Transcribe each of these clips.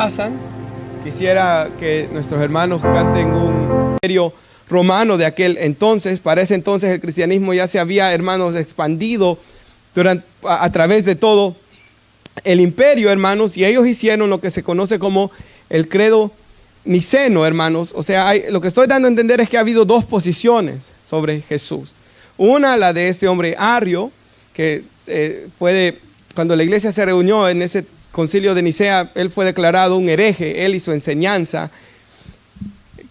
pasan, quisiera que nuestros hermanos canten un imperio romano de aquel entonces. Para ese entonces el cristianismo ya se había, hermanos, expandido a través de todo el imperio, hermanos, y ellos hicieron lo que se conoce como el credo niceno, hermanos. O sea, lo que estoy dando a entender es que ha habido dos posiciones sobre Jesús. Una, la de este hombre Arrio, que cuando la iglesia se reunió en ese concilio de Nicea, él fue declarado un hereje, él y su enseñanza,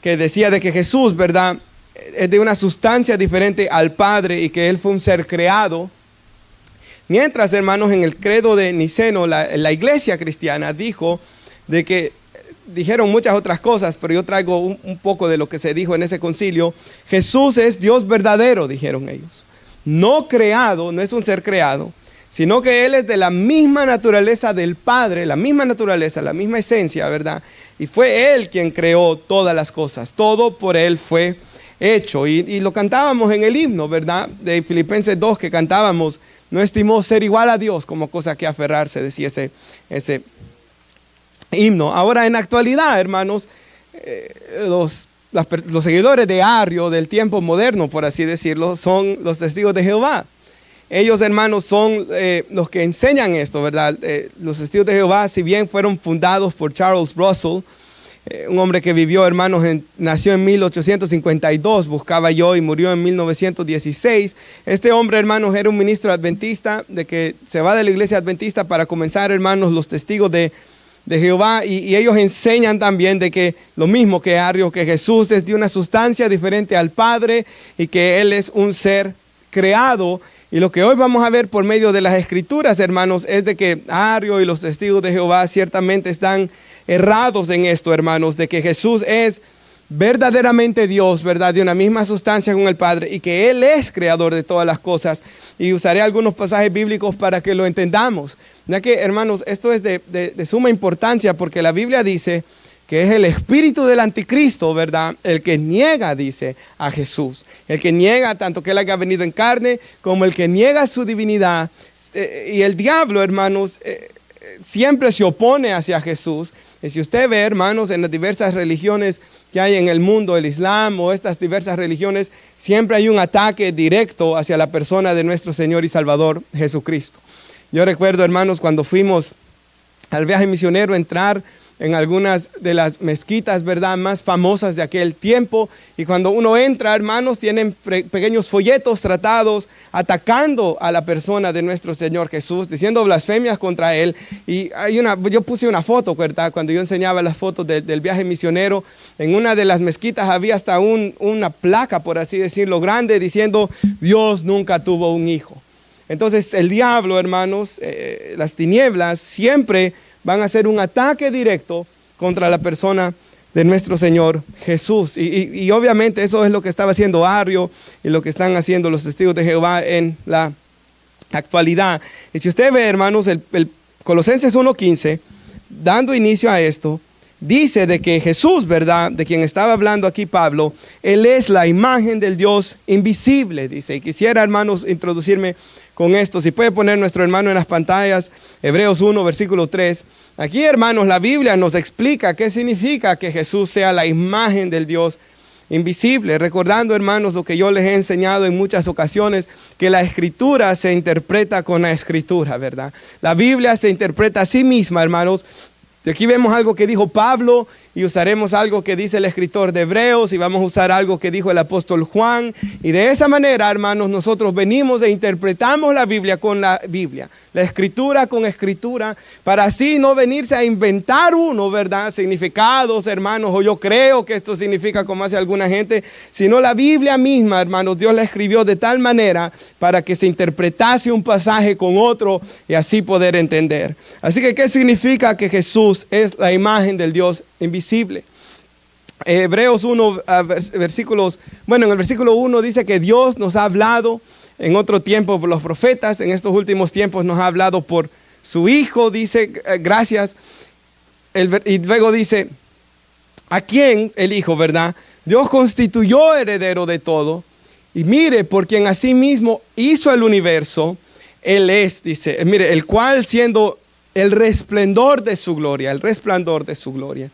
que decía de que Jesús, ¿verdad?, es de una sustancia diferente al Padre y que él fue un ser creado. Mientras, hermanos, en el credo de Niceno, la iglesia cristiana dijo de que, dijeron muchas otras cosas, pero yo traigo un poco de lo que se dijo en ese concilio. Jesús es Dios verdadero, dijeron ellos. No creado, no es un ser creado, sino que Él es de la misma naturaleza del Padre, la misma naturaleza, la misma esencia, ¿verdad? Y fue Él quien creó todas las cosas, todo por Él fue hecho. Y lo cantábamos en el himno, ¿verdad? De Filipenses 2 que cantábamos: no estimó ser igual a Dios como cosa que aferrarse, decía ese himno. Ahora, en la actualidad, hermanos, los seguidores de Arrio del tiempo moderno, por así decirlo, son los testigos de Jehová. Ellos, hermanos, son los que enseñan esto, ¿verdad? Los testigos de Jehová, si bien fueron fundados por Charles Russell, un hombre que vivió, hermanos, nació en 1852, buscaba yo, y murió en 1916. Este hombre, hermanos, era un ministro adventista, de que se va de la iglesia adventista para comenzar, hermanos, los testigos de Jehová, y ellos enseñan también de que lo mismo que Arrio, que Jesús es de una sustancia diferente al Padre y que Él es un ser creado. Y lo que hoy vamos a ver por medio de las escrituras, hermanos, es de que Arrio y los testigos de Jehová ciertamente están errados en esto, hermanos, de que Jesús es verdaderamente Dios, ¿verdad?, de una misma sustancia con el Padre, y que Él es creador de todas las cosas. Y usaré algunos pasajes bíblicos para que lo entendamos, ya que, hermanos, esto es de suma importancia, porque la Biblia dice que es el espíritu del anticristo, ¿verdad?, el que niega, dice, a Jesús. El que niega tanto que Él haya venido en carne, como el que niega su divinidad. Y el diablo, hermanos, siempre se opone hacia Jesús. Y si usted ve, hermanos, en las diversas religiones que hay en el mundo, el Islam o estas diversas religiones, siempre hay un ataque directo hacia la persona de nuestro Señor y Salvador Jesucristo. Yo recuerdo, hermanos, cuando fuimos al viaje misionero, entrar en algunas de las mezquitas, ¿verdad?, más famosas de aquel tiempo. Y cuando uno entra, hermanos, tienen pequeños folletos tratados atacando a la persona de nuestro Señor Jesús, diciendo blasfemias contra Él. Y yo puse una foto, ¿verdad?, cuando yo enseñaba las fotos del viaje misionero. En una de las mezquitas había hasta una placa, por así decirlo, grande, diciendo: Dios nunca tuvo un hijo. Entonces el diablo, hermanos, las tinieblas siempre van a hacer un ataque directo contra la persona de nuestro Señor Jesús. Y obviamente eso es lo que estaba haciendo Arrio y lo que están haciendo los testigos de Jehová en la actualidad. Y si usted ve, hermanos, el Colosenses 1:15, dando inicio a esto, dice de que Jesús, ¿verdad?, de quien estaba hablando aquí Pablo, Él es la imagen del Dios invisible, dice. Y quisiera, hermanos, introducirme con esto. Si puede poner nuestro hermano en las pantallas, Hebreos 1, versículo 3. Aquí, hermanos, la Biblia nos explica qué significa que Jesús sea la imagen del Dios invisible. Recordando, hermanos, lo que yo les he enseñado en muchas ocasiones, que la Escritura se interpreta con la Escritura, ¿verdad? La Biblia se interpreta a sí misma, hermanos. Y aquí vemos algo que dijo Pablo, y usaremos algo que dice el escritor de Hebreos, y vamos a usar algo que dijo el apóstol Juan. Y de esa manera, hermanos, nosotros venimos e interpretamos la Biblia con la Biblia, la Escritura con Escritura, para así no venirse a inventar uno, ¿verdad?, significados, hermanos, o yo creo que esto significa como hace alguna gente, sino la Biblia misma, hermanos, Dios la escribió de tal manera para que se interpretase un pasaje con otro y así poder entender. Así que, ¿qué significa que Jesús es la imagen del Dios invisible? Hebreos 1, versículos, en el versículo 1 dice que Dios nos ha hablado en otro tiempo por los profetas, en estos últimos tiempos nos ha hablado por su Hijo, dice, gracias. Y luego dice, ¿a quién? El Hijo, ¿verdad? Dios constituyó heredero de todo, y mire, por quien asimismo hizo el universo, Él es, dice, mire, el cual siendo el resplandor de su gloria, el resplandor de su gloria.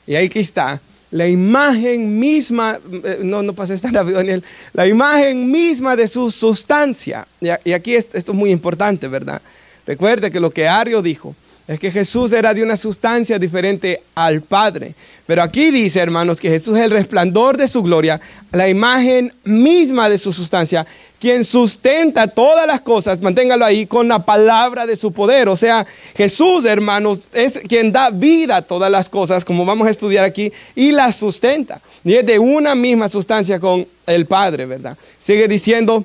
Y aquí está, la imagen misma, no pases tan rápido, Daniel, la imagen misma de su sustancia. Y aquí esto es muy importante, ¿verdad? Recuerde que lo que Ario dijo es que Jesús era de una sustancia diferente al Padre. Pero aquí dice, hermanos, que Jesús es el resplandor de su gloria, la imagen misma de su sustancia, quien sustenta todas las cosas, manténgalo ahí, con la palabra de su poder. O sea, Jesús, hermanos, es quien da vida a todas las cosas, como vamos a estudiar aquí, y las sustenta. Y es de una misma sustancia con el Padre, ¿verdad? Sigue diciendo,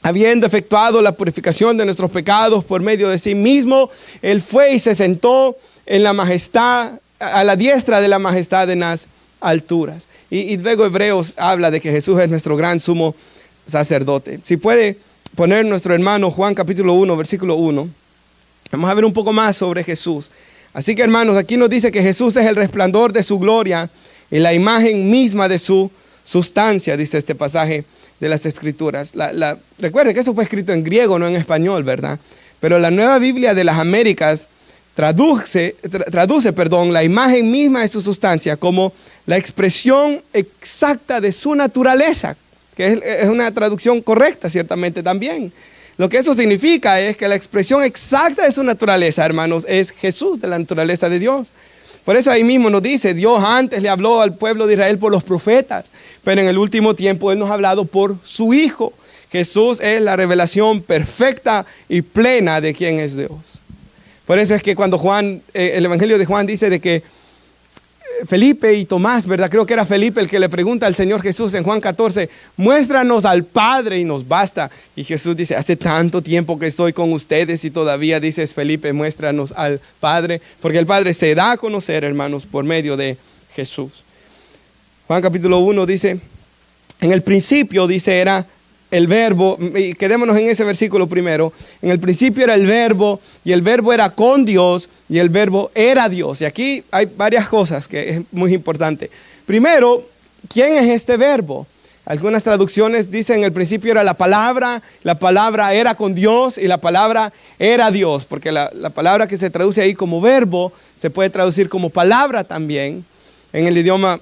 habiendo efectuado la purificación de nuestros pecados por medio de sí mismo, Él fue y se sentó en la majestad, a la diestra de la majestad en las alturas. Y luego Hebreos habla de que Jesús es nuestro gran sumo sacerdote. Si puede poner nuestro hermano Juan capítulo 1, versículo 1. Vamos a ver un poco más sobre Jesús. Así que, hermanos, aquí nos dice que Jesús es el resplandor de su gloria y la imagen misma de su sustancia, dice este pasaje de las Escrituras. Recuerde que eso fue escrito en griego, no en español, ¿verdad? Pero la Nueva Biblia de las Américas traduce la imagen misma de su sustancia como la expresión exacta de su naturaleza, que es una traducción correcta ciertamente también. Lo que eso significa es que la expresión exacta de su naturaleza, hermanos, es Jesús, de la naturaleza de Dios. Por eso ahí mismo nos dice, Dios antes le habló al pueblo de Israel por los profetas, pero en el último tiempo Él nos ha hablado por su Hijo. Jesús es la revelación perfecta y plena de quién es Dios. Por eso es que cuando el Evangelio de Juan dice de que Felipe y Tomás, ¿verdad? Creo que era Felipe el que le pregunta al Señor Jesús en Juan 14, muéstranos al Padre y nos basta. Y Jesús dice, hace tanto tiempo que estoy con ustedes y todavía dices, Felipe, muéstranos al Padre, porque el Padre se da a conocer, hermanos, por medio de Jesús. Juan capítulo 1 dice, en el principio, dice, era el verbo, y quedémonos en ese versículo primero. En el principio era el verbo, y el verbo era con Dios, y el verbo era Dios. Y aquí hay varias cosas que es muy importante. Primero, ¿quién es este verbo? Algunas traducciones dicen en el principio era la palabra era con Dios, y la palabra era Dios, porque la palabra que se traduce ahí como verbo, se puede traducir como palabra también. En el idioma,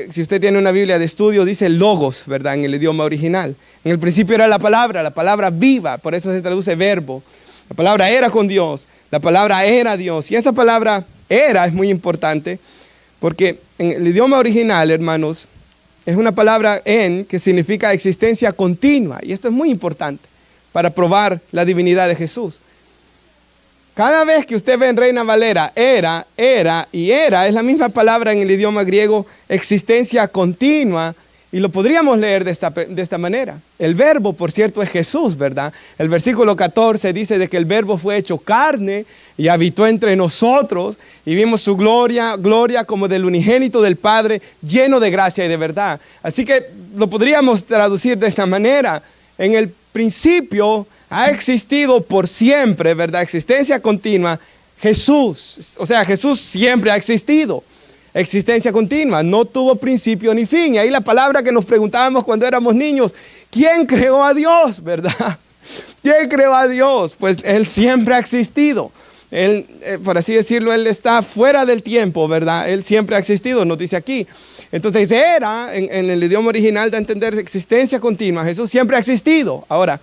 si usted tiene una Biblia de estudio, dice logos, ¿verdad? En el idioma original. En el principio era la palabra viva, por eso se traduce verbo. La palabra era con Dios, la palabra era Dios. Y esa palabra era es muy importante, porque en el idioma original, hermanos, es una palabra en que significa existencia continua. Y esto es muy importante para probar la divinidad de Jesús. Cada vez que usted ve en Reina Valera, era, es la misma palabra en el idioma griego, existencia continua, y lo podríamos leer de esta manera. El verbo, por cierto, es Jesús, ¿verdad? El versículo 14 dice de que el verbo fue hecho carne y habitó entre nosotros, y vimos su gloria como del unigénito del Padre, lleno de gracia y de verdad. Así que lo podríamos traducir de esta manera. En el principio ha existido por siempre, ¿verdad? Existencia continua, Jesús. O sea, Jesús siempre ha existido. Existencia continua, no tuvo principio ni fin. Y ahí la palabra que nos preguntábamos cuando éramos niños, ¿quién creó a Dios, verdad? ¿Quién creó a Dios? Pues Él siempre ha existido. Él, por así decirlo, Él está fuera del tiempo, ¿verdad? Él siempre ha existido, nos dice aquí. Entonces era, en el idioma original, de entender existencia continua. Jesús siempre ha existido. Ahora,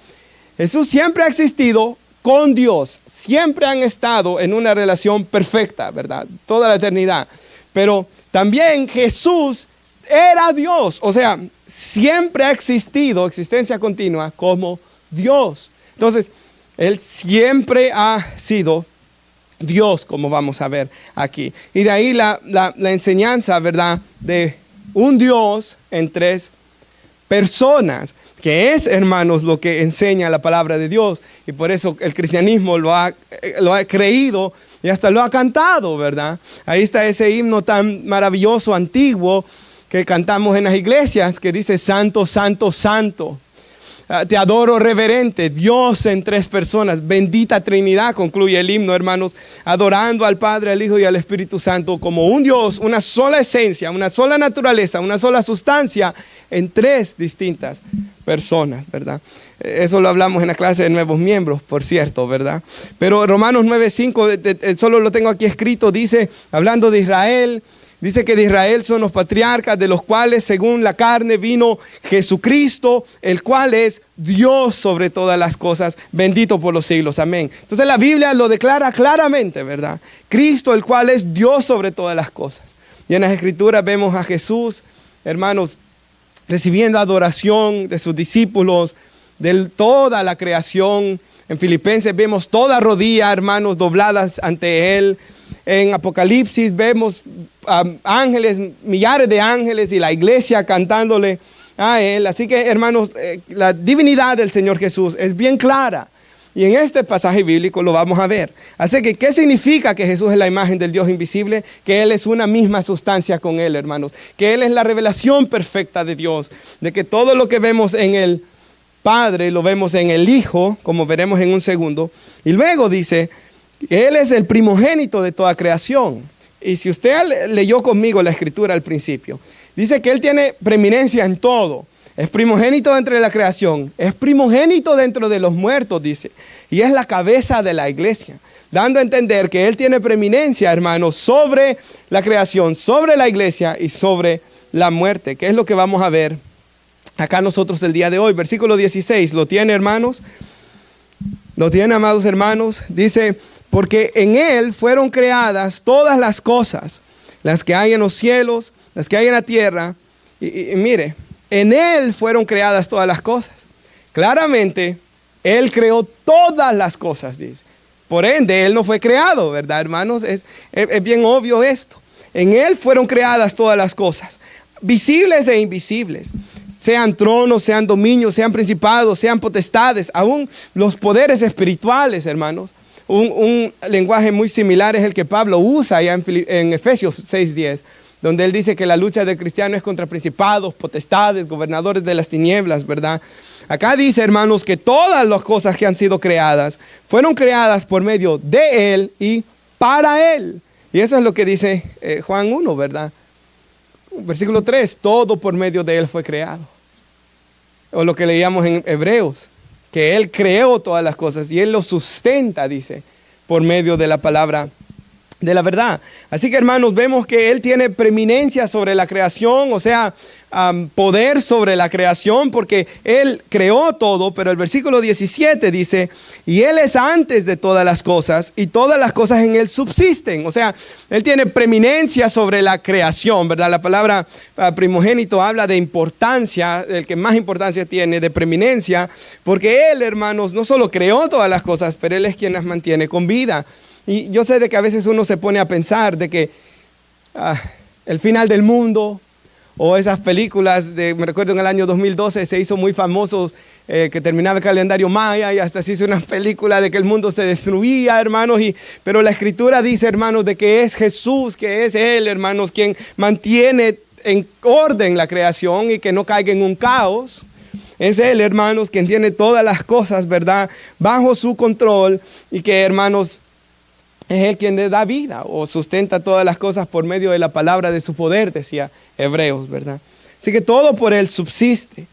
Jesús siempre ha existido con Dios. Siempre han estado en una relación perfecta, ¿verdad? Toda la eternidad. Pero también Jesús era Dios. O sea, siempre ha existido existencia continua como Dios. Entonces, Él siempre ha sido Dios, como vamos a ver aquí. Y de ahí la enseñanza, ¿verdad? De un Dios en tres personas, que es, hermanos, lo que enseña la palabra de Dios. Y por eso el cristianismo lo ha creído y hasta lo ha cantado, ¿verdad? Ahí está ese himno tan maravilloso, antiguo, que cantamos en las iglesias, que dice: Santo, Santo, Santo. Te adoro reverente, Dios en tres personas, bendita Trinidad, concluye el himno, hermanos, adorando al Padre, al Hijo y al Espíritu Santo como un Dios, una sola esencia, una sola naturaleza, una sola sustancia, en tres distintas personas, ¿verdad? Eso lo hablamos en la clase de nuevos miembros, por cierto, ¿verdad? Pero Romanos 9:5, solo lo tengo aquí escrito, dice, hablando de Israel, dice que de Israel son los patriarcas, de los cuales según la carne vino Jesucristo, el cual es Dios sobre todas las cosas, bendito por los siglos, amén. Entonces la Biblia lo declara claramente, ¿verdad? Cristo, el cual es Dios sobre todas las cosas. Y en las Escrituras vemos a Jesús, hermanos, recibiendo adoración de sus discípulos, de toda la creación. En Filipenses vemos toda rodilla, hermanos, dobladas ante Él. En Apocalipsis vemos ángeles, millares de ángeles y la iglesia cantándole a Él. Así que, hermanos, la divinidad del Señor Jesús es bien clara. Y en este pasaje bíblico lo vamos a ver. Así que, ¿qué significa que Jesús es la imagen del Dios invisible? Que Él es una misma sustancia con Él, hermanos. Que Él es la revelación perfecta de Dios. De que todo lo que vemos en el Padre lo vemos en el Hijo, como veremos en un segundo. Y luego dice que Él es el primogénito de toda creación. Y si usted leyó conmigo la Escritura al principio, dice que Él tiene preeminencia en todo. Es primogénito dentro de la creación, es primogénito dentro de los muertos, dice. Y es la cabeza de la iglesia, dando a entender que Él tiene preeminencia, hermanos, sobre la creación, sobre la iglesia y sobre la muerte. ¿Qué es lo que vamos a ver acá nosotros el día de hoy? Versículo 16, ¿lo tiene, hermanos? ¿Lo tiene, amados hermanos? Dice, porque en Él fueron creadas todas las cosas, las que hay en los cielos, las que hay en la tierra. Y mire, en Él fueron creadas todas las cosas. Claramente, Él creó todas las cosas, dice. Por ende, Él no fue creado, ¿verdad, hermanos? Es bien obvio esto. En Él fueron creadas todas las cosas, visibles e invisibles. Sean tronos, sean dominios, sean principados, sean potestades, aún los poderes espirituales, hermanos. Un lenguaje muy similar es el que Pablo usa allá en Efesios 6:10. Donde él dice que la lucha del cristiano es contra principados, potestades, gobernadores de las tinieblas, ¿verdad? Acá dice, hermanos, que todas las cosas que han sido creadas fueron creadas por medio de Él y para Él. Y eso es lo que dice Juan 1, ¿verdad? Versículo 3, todo por medio de Él fue creado. O lo que leíamos en Hebreos, que Él creó todas las cosas y Él lo sustenta, dice, por medio de la palabra de la verdad. Así que, hermanos, vemos que Él tiene preeminencia sobre la creación, o sea, poder sobre la creación, porque Él creó todo. Pero el versículo 17 dice, y Él es antes de todas las cosas, y todas las cosas en Él subsisten. O sea, Él tiene preeminencia sobre la creación, ¿verdad? La palabra primogénito habla de importancia, el que más importancia tiene, de preeminencia, porque Él, hermanos, no solo creó todas las cosas, pero Él es quien las mantiene con vida. Y yo sé de que a veces uno se pone a pensar de que el final del mundo, o esas películas, me recuerdo en el año 2012 se hizo muy famoso, que terminaba el calendario maya y hasta se hizo una película de que el mundo se destruía, hermanos. Pero la Escritura dice, hermanos, de que es Jesús, que es Él, hermanos, quien mantiene en orden la creación y que no caiga en un caos. Es Él, hermanos, quien tiene todas las cosas, ¿verdad?, bajo su control, y que, hermanos, es Él quien le da vida o sustenta todas las cosas por medio de la palabra de su poder, decía Hebreos, ¿verdad? Así que todo por Él subsiste.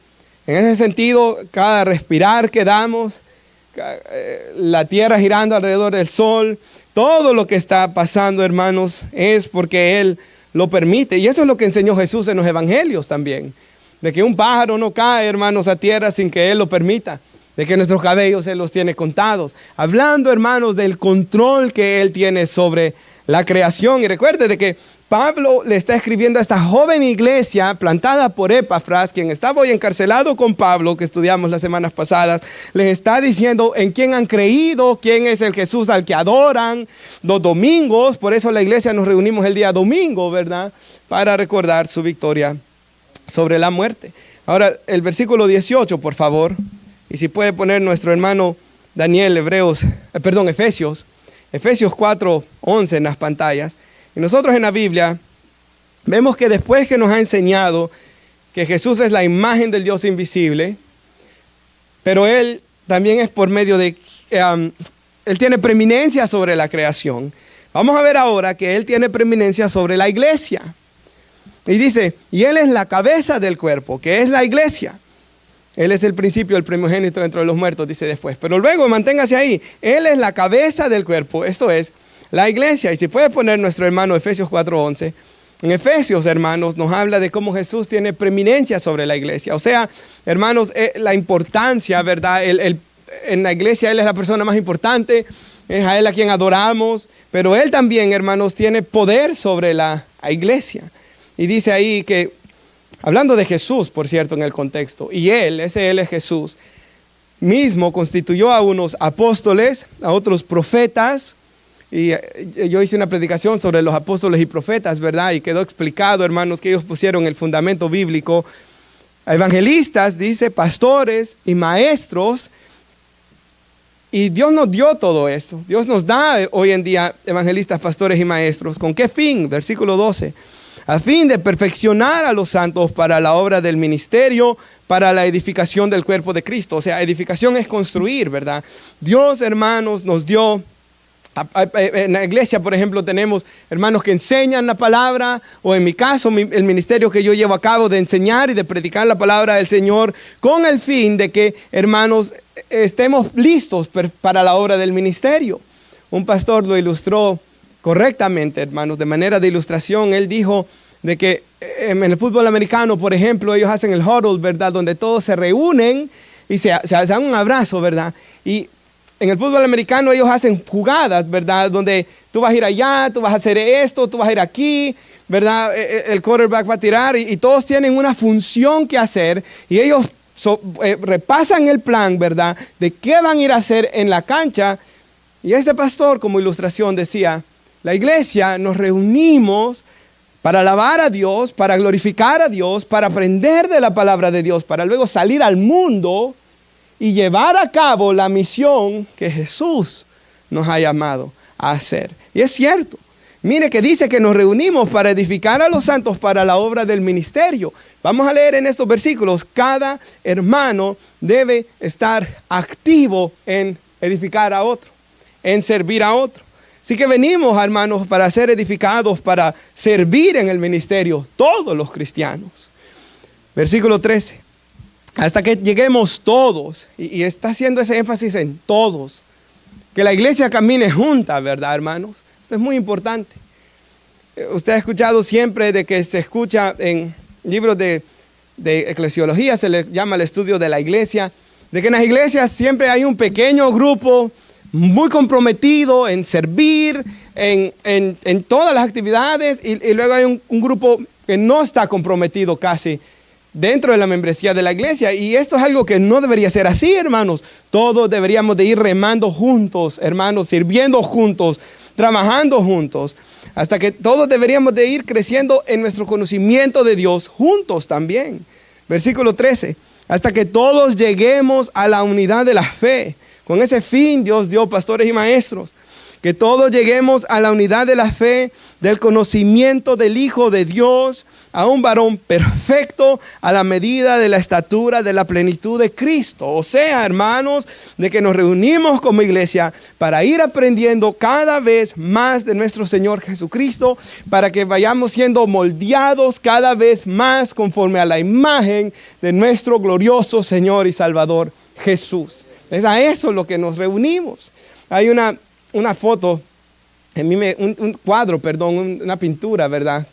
En ese sentido, cada respirar que damos, la tierra girando alrededor del sol, todo lo que está pasando, hermanos, es porque Él lo permite. Y eso es lo que enseñó Jesús en los evangelios también. De que un pájaro no cae, hermanos, a tierra sin que Él lo permita. De que nuestros cabellos Él los tiene contados. Hablando, hermanos, del control que Él tiene sobre la creación. Y recuerde de que Pablo le está escribiendo a esta joven iglesia plantada por Epafras, quien estaba hoy encarcelado con Pablo, que estudiamos las semanas pasadas. Les está diciendo en quién han creído, quién es el Jesús al que adoran los domingos. Por eso la iglesia nos reunimos el día domingo, ¿verdad?, para recordar su victoria sobre la muerte. Ahora, el versículo 18, por favor. Y si puede poner nuestro hermano Daniel, Efesios 4:11 en las pantallas. Y nosotros en la Biblia vemos que después que nos ha enseñado que Jesús es la imagen del Dios invisible, pero Él también es por medio de, Él tiene preeminencia sobre la creación. Vamos a ver ahora que Él tiene preeminencia sobre la iglesia. Y dice, y Él es la cabeza del cuerpo, que es la iglesia. Él es el principio, el primogénito dentro de los muertos, dice después. Pero luego manténgase ahí. Él es la cabeza del cuerpo, esto es, la iglesia. Y si puede poner nuestro hermano Efesios 4:11. En Efesios, hermanos, nos habla de cómo Jesús tiene preeminencia sobre la iglesia. O sea, hermanos, la importancia, ¿verdad? En la iglesia Él es la persona más importante, es a Él a quien adoramos, pero Él también, hermanos, tiene poder sobre la iglesia. Y dice ahí que, hablando de Jesús, por cierto, en el contexto, y Él es Jesús, mismo constituyó a unos apóstoles, a otros profetas. Y yo hice una predicación sobre los apóstoles y profetas, ¿verdad? Y quedó explicado, hermanos, que ellos pusieron el fundamento bíblico. Evangelistas, dice, pastores y maestros. Y Dios nos dio todo esto. Dios nos da hoy en día evangelistas, pastores y maestros. ¿Con qué fin? Versículo 12. A fin de perfeccionar a los santos para la obra del ministerio, para la edificación del cuerpo de Cristo. O sea, edificación es construir, ¿verdad? Dios, hermanos, nos dio. En la iglesia, por ejemplo, tenemos hermanos que enseñan la palabra, o en mi caso, el ministerio que yo llevo a cabo de enseñar y de predicar la palabra del Señor, con el fin de que, hermanos, estemos listos para la obra del ministerio. Un pastor lo ilustró correctamente, hermanos, de manera de ilustración. Él dijo de que en el fútbol americano, por ejemplo, ellos hacen el huddle, ¿verdad? Donde todos se reúnen y se dan un abrazo, ¿verdad? Y en el fútbol americano ellos hacen jugadas, ¿verdad? Donde tú vas a ir allá, tú vas a hacer esto, tú vas a ir aquí, ¿verdad? El quarterback va a tirar y todos tienen una función que hacer y ellos repasan el plan, ¿verdad? De qué van a ir a hacer en la cancha. Y este pastor, como ilustración, decía, la iglesia nos reunimos para alabar a Dios, para glorificar a Dios, para aprender de la palabra de Dios, para luego salir al mundo y llevar a cabo la misión que Jesús nos ha llamado a hacer. Y es cierto. Mire que dice que nos reunimos para edificar a los santos para la obra del ministerio. Vamos a leer en estos versículos. Cada hermano debe estar activo en edificar a otro, en servir a otro. Así que venimos, hermanos, para ser edificados, para servir en el ministerio, todos los cristianos. Versículo 13. Hasta que lleguemos todos, y está haciendo ese énfasis en todos, que la iglesia camine junta, ¿verdad, hermanos? Esto es muy importante. Usted ha escuchado siempre de que se escucha en libros de eclesiología, se le llama el estudio de la iglesia, de que en las iglesias siempre hay un pequeño grupo muy comprometido en servir, en todas las actividades, y luego hay un grupo que no está comprometido casi dentro de la membresía de la iglesia. Y esto es algo que no debería ser así, hermanos. Todos deberíamos de ir remando juntos, hermanos, sirviendo juntos, trabajando juntos, hasta que todos deberíamos de ir creciendo en nuestro conocimiento de Dios juntos también. Versículo 13, hasta que todos lleguemos a la unidad de la fe. Con ese fin Dios dio pastores y maestros. Que todos lleguemos a la unidad de la fe, del conocimiento del Hijo de Dios, a un varón perfecto, a la medida de la estatura de la plenitud de Cristo. O sea, hermanos, de que nos reunimos como iglesia para ir aprendiendo cada vez más de nuestro Señor Jesucristo, para que vayamos siendo moldeados cada vez más conforme a la imagen de nuestro glorioso Señor y Salvador Jesús. Es a eso lo que nos reunimos. Hay una foto, un cuadro, perdón, una pintura, ¿verdad?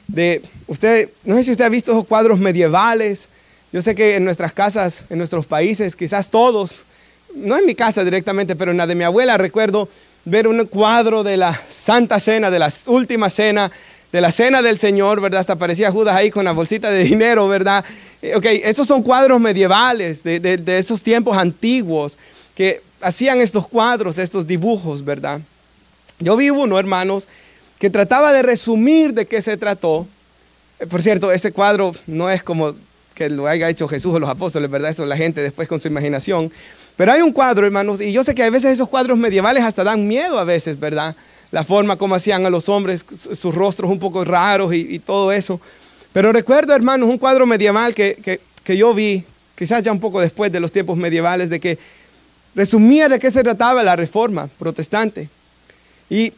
No sé si usted ha visto esos cuadros medievales. Yo sé que en nuestras casas, en nuestros países, quizás todos, no en mi casa directamente, pero en la de mi abuela, recuerdo ver un cuadro de la Santa Cena, de la Última Cena, de la Cena del Señor, ¿verdad? Hasta aparecía Judas ahí con la bolsita de dinero, ¿verdad? Estos son cuadros medievales de esos tiempos antiguos que hacían estos cuadros, estos dibujos, ¿verdad? Yo vi uno, hermanos, que trataba de resumir de qué se trató. Por cierto, ese cuadro no es como que lo haya hecho Jesús o los apóstoles, ¿verdad? Eso la gente después con su imaginación. Pero hay un cuadro, hermanos, y yo sé que a veces esos cuadros medievales hasta dan miedo a veces, ¿verdad? La forma como hacían a los hombres, sus rostros un poco raros y todo eso. Pero recuerdo, hermanos, un cuadro medieval que yo vi, quizás ya un poco después de los tiempos medievales, de que resumía de qué se trataba la reforma protestante. Y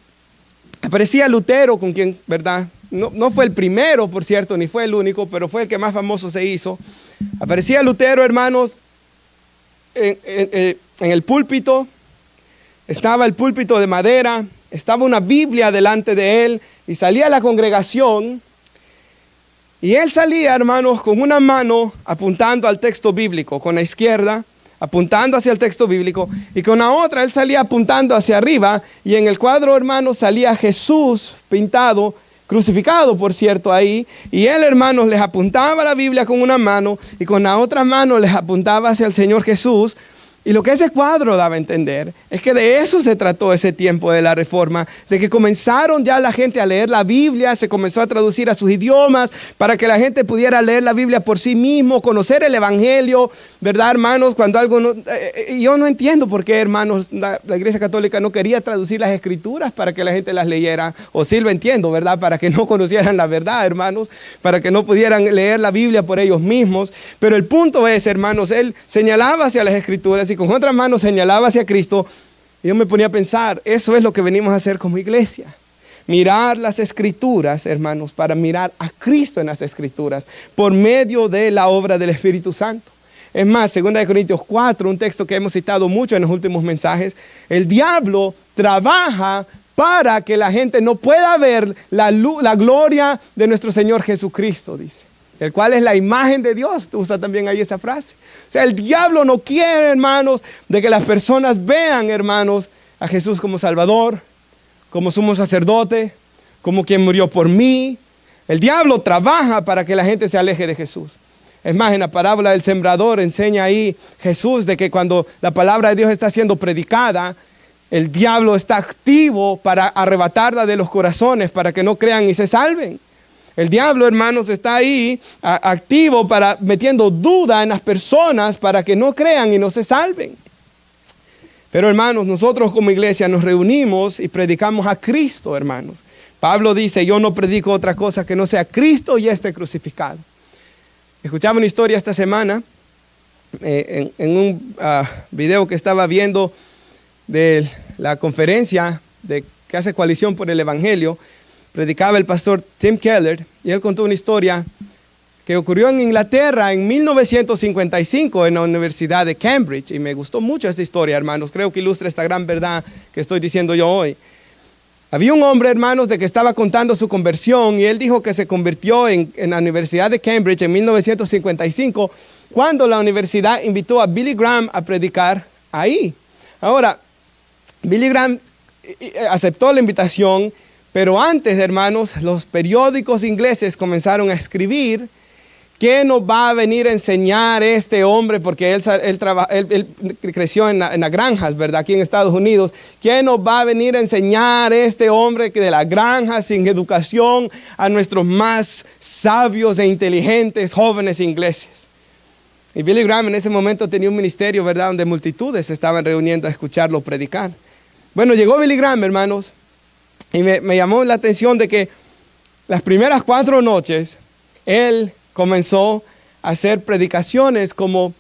aparecía Lutero, con quien, ¿verdad? No fue el primero, por cierto, ni fue el único, pero fue el que más famoso se hizo. Aparecía Lutero, hermanos, en el púlpito. Estaba el púlpito de madera, estaba una Biblia delante de él y salía a la congregación. Y él salía, hermanos, con una mano apuntando al texto bíblico, con la izquierda, apuntando hacia el texto bíblico, y con la otra él salía apuntando hacia arriba, y en el cuadro, hermanos, salía Jesús pintado, crucificado, por cierto, ahí, y él, hermanos, les apuntaba la Biblia con una mano, y con la otra mano les apuntaba hacia el Señor Jesús. Y lo que ese cuadro daba a entender es que de eso se trató ese tiempo de la Reforma, de que comenzaron ya la gente a leer la Biblia, se comenzó a traducir a sus idiomas para que la gente pudiera leer la Biblia por sí mismo, conocer el Evangelio, ¿verdad, hermanos? Cuando algo no, yo no entiendo por qué, hermanos, la Iglesia Católica no quería traducir las Escrituras para que la gente las leyera, o sí lo entiendo, ¿verdad? Para que no conocieran la verdad, hermanos, para que no pudieran leer la Biblia por ellos mismos. Pero el punto es, hermanos, él señalaba hacia las Escrituras y con otra mano señalaba hacia Cristo. Y yo me ponía a pensar, eso es lo que venimos a hacer como iglesia. Mirar las Escrituras, hermanos, para mirar a Cristo en las Escrituras, por medio de la obra del Espíritu Santo. Es más, 2 Corintios 4, un texto que hemos citado mucho en los últimos mensajes, el diablo trabaja para que la gente no pueda ver la gloria de nuestro Señor Jesucristo, dice. El cual es la imagen de Dios. Usa también ahí esa frase. O sea, el diablo no quiere, hermanos, de que las personas vean, hermanos, a Jesús como Salvador, como sumo sacerdote, como quien murió por mí. El diablo trabaja para que la gente se aleje de Jesús. Es más, en la parábola del sembrador enseña ahí Jesús de que cuando la palabra de Dios está siendo predicada, el diablo está activo para arrebatarla de los corazones, para que no crean y se salven. El diablo, hermanos, está ahí activo para metiendo duda en las personas para que no crean y no se salven. Pero, hermanos, nosotros como iglesia nos reunimos y predicamos a Cristo, hermanos. Pablo dice, yo no predico otra cosa que no sea Cristo y este crucificado. Escuchaba una historia esta semana en un video que estaba viendo de la conferencia que hace Coalición por el Evangelio. Predicaba el pastor Tim Keller y él contó una historia que ocurrió en Inglaterra en 1955 en la Universidad de Cambridge. Y me gustó mucho esta historia, hermanos. Creo que ilustra esta gran verdad que estoy diciendo yo hoy. Había un hombre, hermanos, de que estaba contando su conversión y él dijo que se convirtió en la Universidad de Cambridge en 1955 cuando la universidad invitó a Billy Graham a predicar ahí. Ahora, Billy Graham aceptó la invitación. Pero antes, hermanos, los periódicos ingleses comenzaron a escribir ¿qué nos va a venir a enseñar este hombre? Porque él creció en las granjas, ¿verdad? Aquí en Estados Unidos. ¿Qué nos va a venir a enseñar este hombre que de las granjas, sin educación, a nuestros más sabios e inteligentes jóvenes ingleses? Y Billy Graham en ese momento tenía un ministerio, ¿verdad? Donde multitudes se estaban reuniendo a escucharlo predicar. Bueno, llegó Billy Graham, hermanos. Y me llamó la atención de que las primeras 4 noches, él comenzó a hacer predicaciones como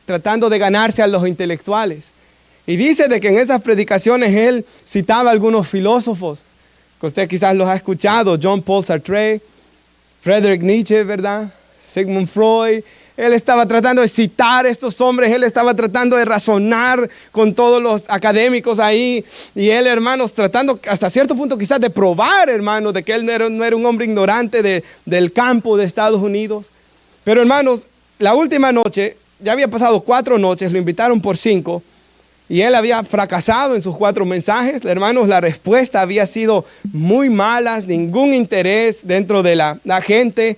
tratando de ganarse a los intelectuales. Y dice de que en esas predicaciones él citaba a algunos filósofos, que usted quizás los ha escuchado, John Paul Sartre, Friedrich Nietzsche, ¿verdad? Sigmund Freud. Él estaba tratando de citar a estos hombres, él estaba tratando de razonar con todos los académicos ahí. Y él, hermanos, tratando hasta cierto punto quizás de probar, hermanos, de que él no era un hombre ignorante del campo de Estados Unidos. Pero, hermanos, la última noche, ya había pasado 4 noches, lo invitaron por 5. Y él había fracasado en sus 4 mensajes. Hermanos, la respuesta había sido muy mala, ningún interés dentro de la gente.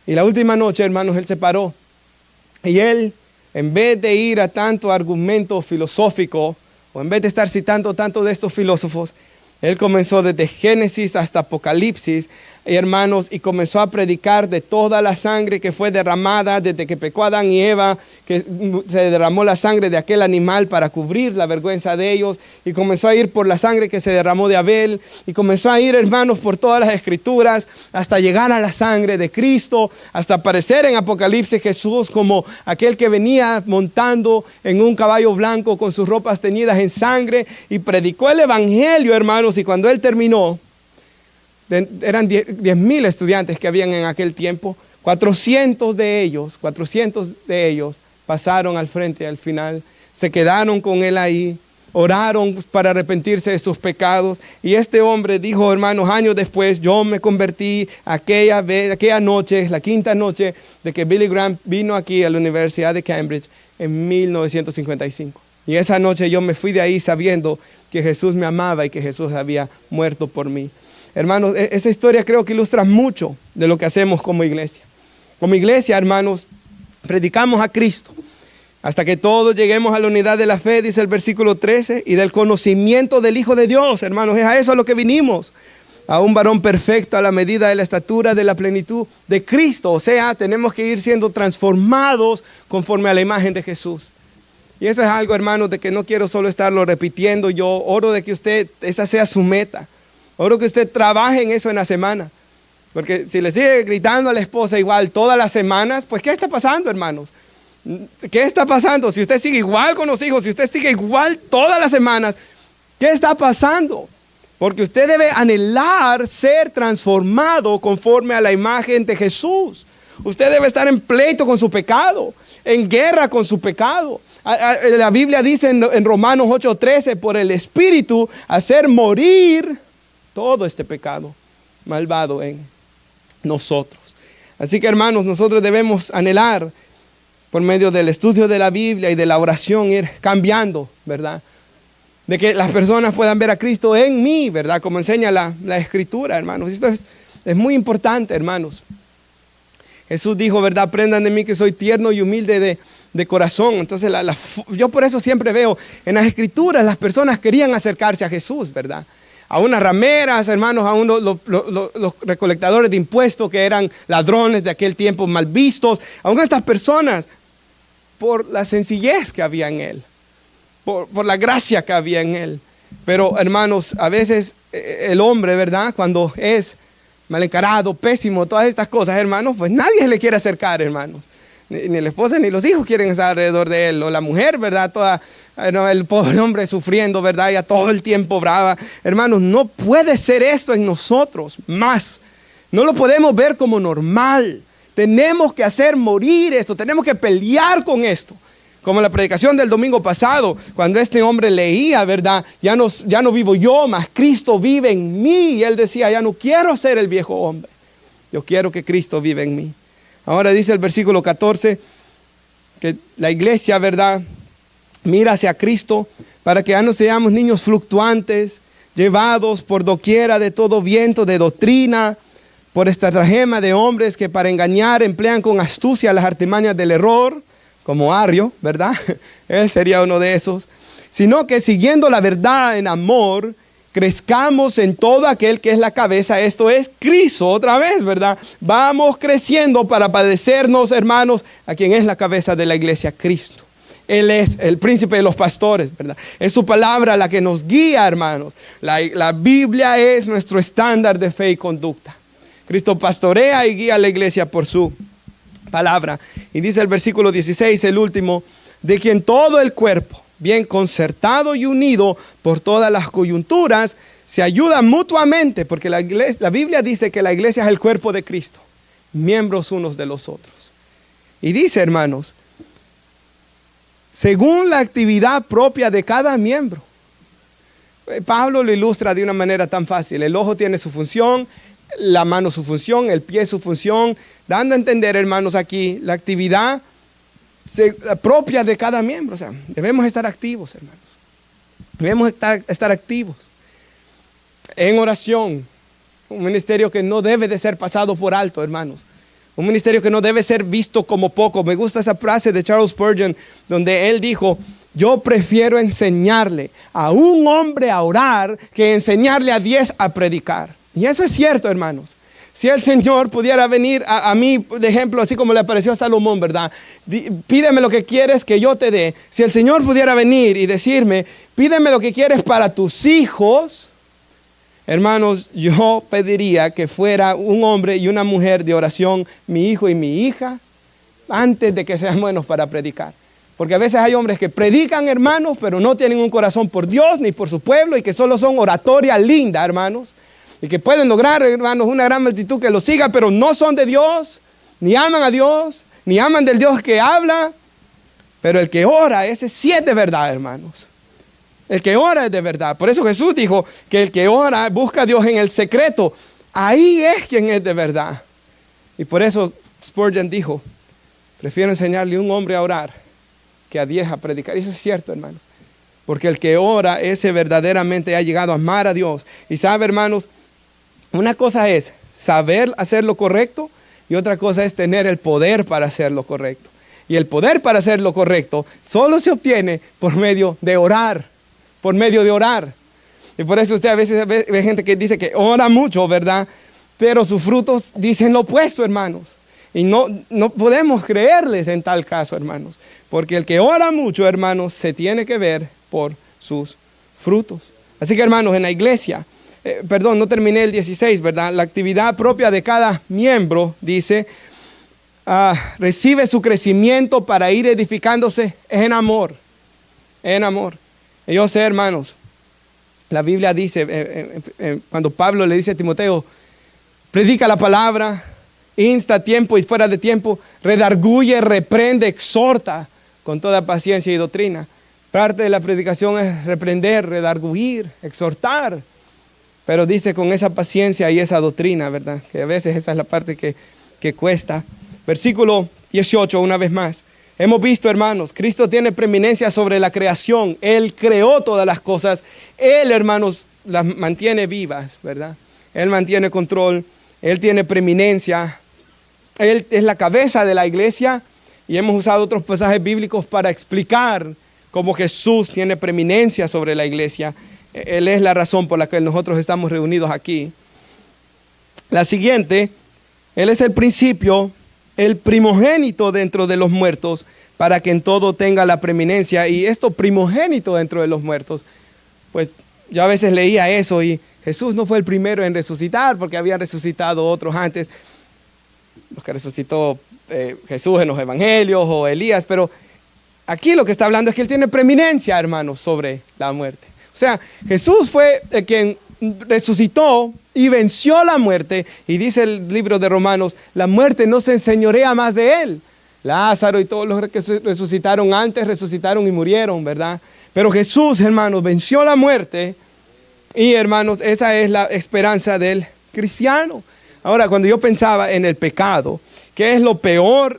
Y la última noche, hermanos, él se paró. Y él, en vez de ir a tanto argumento filosófico, o en vez de estar citando tanto de estos filósofos, él comenzó desde Génesis hasta Apocalipsis, hermanos, y comenzó a predicar de toda la sangre que fue derramada desde que pecó Adán y Eva, que se derramó la sangre de aquel animal para cubrir la vergüenza de ellos, y comenzó a ir por la sangre que se derramó de Abel, y comenzó a ir, hermanos, por todas las escrituras, hasta llegar a la sangre de Cristo, hasta aparecer en Apocalipsis Jesús como aquel que venía montando en un caballo blanco con sus ropas teñidas en sangre, y predicó el evangelio, hermanos, y cuando él terminó, eran 10,000 estudiantes que habían en aquel tiempo. 400 de ellos pasaron al frente al final, se quedaron con él ahí, oraron para arrepentirse de sus pecados. Y este hombre dijo, hermanos, años después, yo me convertí aquella noche, la quinta noche de que Billy Graham vino aquí a la Universidad de Cambridge en 1955. Y esa noche yo me fui de ahí sabiendo que Jesús me amaba y que Jesús había muerto por mí. Hermanos, esa historia creo que ilustra mucho de lo que hacemos como iglesia. Como iglesia, hermanos, predicamos a Cristo hasta que todos lleguemos a la unidad de la fe, dice el versículo 13, y del conocimiento del Hijo de Dios, hermanos. Es a eso a lo que vinimos. A un varón perfecto a la medida de la estatura de la plenitud de Cristo. O sea, tenemos que ir siendo transformados conforme a la imagen de Jesús. Y eso es algo, hermanos, de que no quiero solo estarlo repitiendo. Yo oro de que usted, esa sea su meta. Oro que usted trabaje en eso en la semana. Porque si le sigue gritando a la esposa igual todas las semanas, pues ¿qué está pasando, hermanos? ¿Qué está pasando? Si usted sigue igual con los hijos, si usted sigue igual todas las semanas, ¿qué está pasando? Porque usted debe anhelar ser transformado conforme a la imagen de Jesús. Usted debe estar en pleito con su pecado, en guerra con su pecado. La Biblia dice en Romanos 8:13, por el Espíritu, hacer morir todo este pecado malvado en nosotros. Así que, hermanos, nosotros debemos anhelar por medio del estudio de la Biblia y de la oración ir cambiando, ¿verdad? De que las personas puedan ver a Cristo en mí, ¿verdad? Como enseña la Escritura, hermanos. Esto es muy importante, hermanos. Jesús dijo, ¿verdad? Aprendan de mí que soy tierno y humilde de corazón. Entonces, yo por eso siempre veo en las Escrituras, las personas querían acercarse a Jesús, ¿verdad? A unas rameras, hermanos, a los recolectadores de impuestos que eran ladrones de aquel tiempo mal vistos. Aún estas personas, por la sencillez que había en él, por la gracia que había en él. Pero, hermanos, a veces el hombre, ¿verdad? Cuando es mal encarado, pésimo, todas estas cosas, hermanos, pues nadie le quiere acercar, hermanos. Ni la esposa ni los hijos quieren estar alrededor de él. O la mujer, ¿verdad? El pobre hombre sufriendo, ¿verdad? Ya todo el tiempo brava. Hermanos, no puede ser esto en nosotros más. No lo podemos ver como normal. Tenemos que hacer morir esto. Tenemos que pelear con esto. Como la predicación del domingo pasado, cuando este hombre leía, ¿verdad? Ya no vivo yo, mas Cristo vive en mí. Y él decía, ya no quiero ser el viejo hombre. Yo quiero que Cristo vive en mí. Ahora dice el versículo 14 que la iglesia, ¿verdad?, mira hacia Cristo para que ya no seamos niños fluctuantes, llevados por doquiera de todo viento de doctrina, por estratagema de hombres que para engañar emplean con astucia las artimañas del error, como Arrio, ¿verdad? Él sería uno de esos. Sino que siguiendo la verdad en amor, crezcamos en todo aquel que es la cabeza, esto es Cristo, otra vez, ¿verdad? Vamos creciendo para padecernos, hermanos, a quien es la cabeza de la iglesia, Cristo. Él es el príncipe de los pastores, ¿verdad? Es su palabra la que nos guía, hermanos. La Biblia es nuestro estándar de fe y conducta. Cristo pastorea y guía a la iglesia por su palabra. Y dice el versículo 16, el último, de quien todo el cuerpo, bien concertado y unido por todas las coyunturas, se ayuda mutuamente, porque la Biblia dice que la iglesia es el cuerpo de Cristo, miembros unos de los otros. Y dice, hermanos, según la actividad propia de cada miembro. Pablo lo ilustra de una manera tan fácil. El ojo tiene su función, la mano su función, el pie su función, dando a entender, hermanos, aquí la actividad propia de cada miembro. O sea, debemos estar activos, hermanos. Debemos estar activos en oración. Un ministerio que no debe de ser pasado por alto, hermanos. Un ministerio que no debe ser visto como poco. Me gusta esa frase de Charles Spurgeon, donde él dijo, yo prefiero enseñarle a un hombre a orar que enseñarle a 10 a predicar. Y eso es cierto, hermanos. Si el Señor pudiera venir a mí, de ejemplo, así como le apareció a Salomón, ¿verdad? Pídeme lo que quieres que yo te dé. Si el Señor pudiera venir y decirme, pídeme lo que quieres para tus hijos, hermanos, yo pediría que fuera un hombre y una mujer de oración, mi hijo y mi hija, antes de que sean buenos para predicar. Porque a veces hay hombres que predican, hermanos, pero no tienen un corazón por Dios ni por su pueblo y que solo son oratoria linda, hermanos. Y que pueden lograr, hermanos, una gran multitud que los siga, pero no son de Dios, ni aman a Dios, ni aman del Dios que habla. Pero el que ora, ese sí es de verdad, hermanos. El que ora es de verdad. Por eso Jesús dijo que el que ora busca a Dios en el secreto. Ahí es quien es de verdad. Y por eso Spurgeon dijo, prefiero enseñarle a un hombre a orar que a 10 a predicar. Y eso es cierto, hermanos. Porque el que ora, ese verdaderamente ha llegado a amar a Dios. Y sabe, hermanos, una cosa es saber hacer lo correcto y otra cosa es tener el poder para hacer lo correcto. Y el poder para hacer lo correcto solo se obtiene por medio de orar. Por medio de orar. Y por eso usted a veces ve gente que dice que ora mucho, ¿verdad? Pero sus frutos dicen lo opuesto, hermanos. Y no podemos creerles en tal caso, hermanos. Porque el que ora mucho, hermanos, se tiene que ver por sus frutos. Así que, hermanos, en la iglesia, no terminé el 16, ¿verdad? La actividad propia de cada miembro, dice, recibe su crecimiento para ir edificándose en amor. En amor. Y yo sé, hermanos, la Biblia dice, cuando Pablo le dice a Timoteo, predica la palabra, insta a tiempo y fuera de tiempo, redarguye, reprende, exhorta con toda paciencia y doctrina. Parte de la predicación es reprender, redarguir, exhortar. Pero dice con esa paciencia y esa doctrina, ¿verdad? Que a veces esa es la parte que cuesta. Versículo 18, una vez más. Hemos visto, hermanos, Cristo tiene preeminencia sobre la creación. Él creó todas las cosas. Él, hermanos, las mantiene vivas, ¿verdad? Él mantiene control. Él tiene preeminencia. Él es la cabeza de la iglesia. Y hemos usado otros pasajes bíblicos para explicar cómo Jesús tiene preeminencia sobre la iglesia. Él es la razón por la que nosotros estamos reunidos aquí. La siguiente, Él es el principio, el primogénito dentro de los muertos, para que en todo tenga la preeminencia. Y esto primogénito dentro de los muertos, pues yo a veces leía eso y Jesús no fue el primero en resucitar porque habían resucitado otros antes. Los que resucitó Jesús en los evangelios o Elías, pero aquí lo que está hablando es que Él tiene preeminencia, hermanos, sobre la muerte. O sea, Jesús fue quien resucitó y venció la muerte. Y dice el libro de Romanos, la muerte no se enseñorea más de Él. Lázaro y todos los que resucitaron antes, resucitaron y murieron, ¿verdad? Pero Jesús, hermanos, venció la muerte. Y, hermanos, esa es la esperanza del cristiano. Ahora, cuando yo pensaba en el pecado, ¿qué es lo peor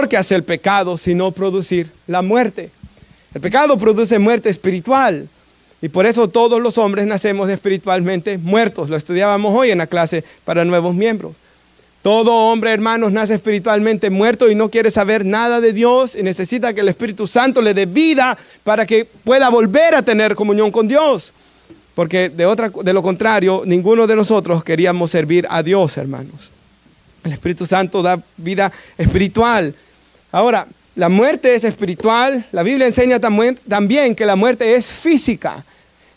que hace el pecado sino producir la muerte? El pecado produce muerte espiritual. Y por eso todos los hombres nacemos espiritualmente muertos. Lo estudiábamos hoy en la clase para nuevos miembros. Todo hombre, hermanos, nace espiritualmente muerto y no quiere saber nada de Dios y necesita que el Espíritu Santo le dé vida para que pueda volver a tener comunión con Dios. Porque de lo contrario, ninguno de nosotros queríamos servir a Dios, hermanos. El Espíritu Santo da vida espiritual. Ahora, la muerte es espiritual. La Biblia enseña también que la muerte es física.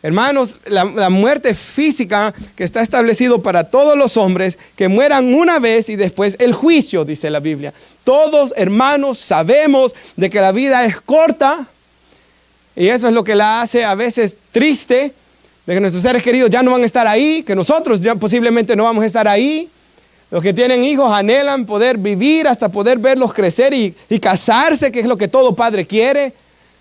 Hermanos, la muerte física que está establecido para todos los hombres que mueran una vez y después el juicio, dice la Biblia. Todos, hermanos, sabemos de que la vida es corta y eso es lo que la hace a veces triste, de que nuestros seres queridos ya no van a estar ahí, que nosotros ya posiblemente no vamos a estar ahí. Los que tienen hijos anhelan poder vivir hasta poder verlos crecer y casarse, que es lo que todo padre quiere,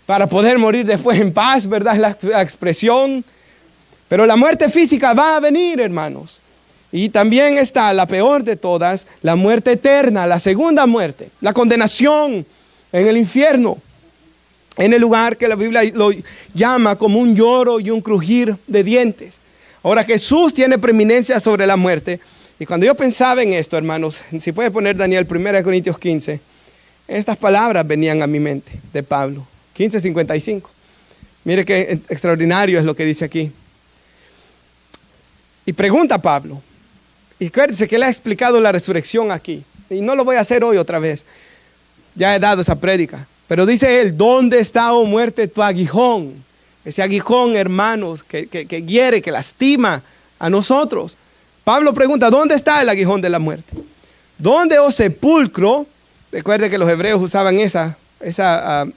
para poder morir después en paz, ¿verdad? Es la expresión. Pero la muerte física va a venir, hermanos. Y también está la peor de todas, la muerte eterna, la segunda muerte, la condenación en el infierno, en el lugar que la Biblia lo llama como un lloro y un crujir de dientes. Ahora Jesús tiene preeminencia sobre la muerte. Y cuando yo pensaba en esto, hermanos, si puede poner Daniel 1 Corintios 15, estas palabras venían a mi mente de Pablo, 15:55. Mire qué extraordinario es lo que dice aquí. Y pregunta Pablo, y acuérdense que él ha explicado la resurrección aquí, y no lo voy a hacer hoy otra vez, ya he dado esa prédica, pero dice él, ¿dónde está, oh muerte, tu aguijón? Ese aguijón, hermanos, que hiere, que lastima a nosotros. Pablo pregunta, ¿dónde está el aguijón de la muerte? ¿Dónde, oh sepulcro? Recuerde que los hebreos usaban esa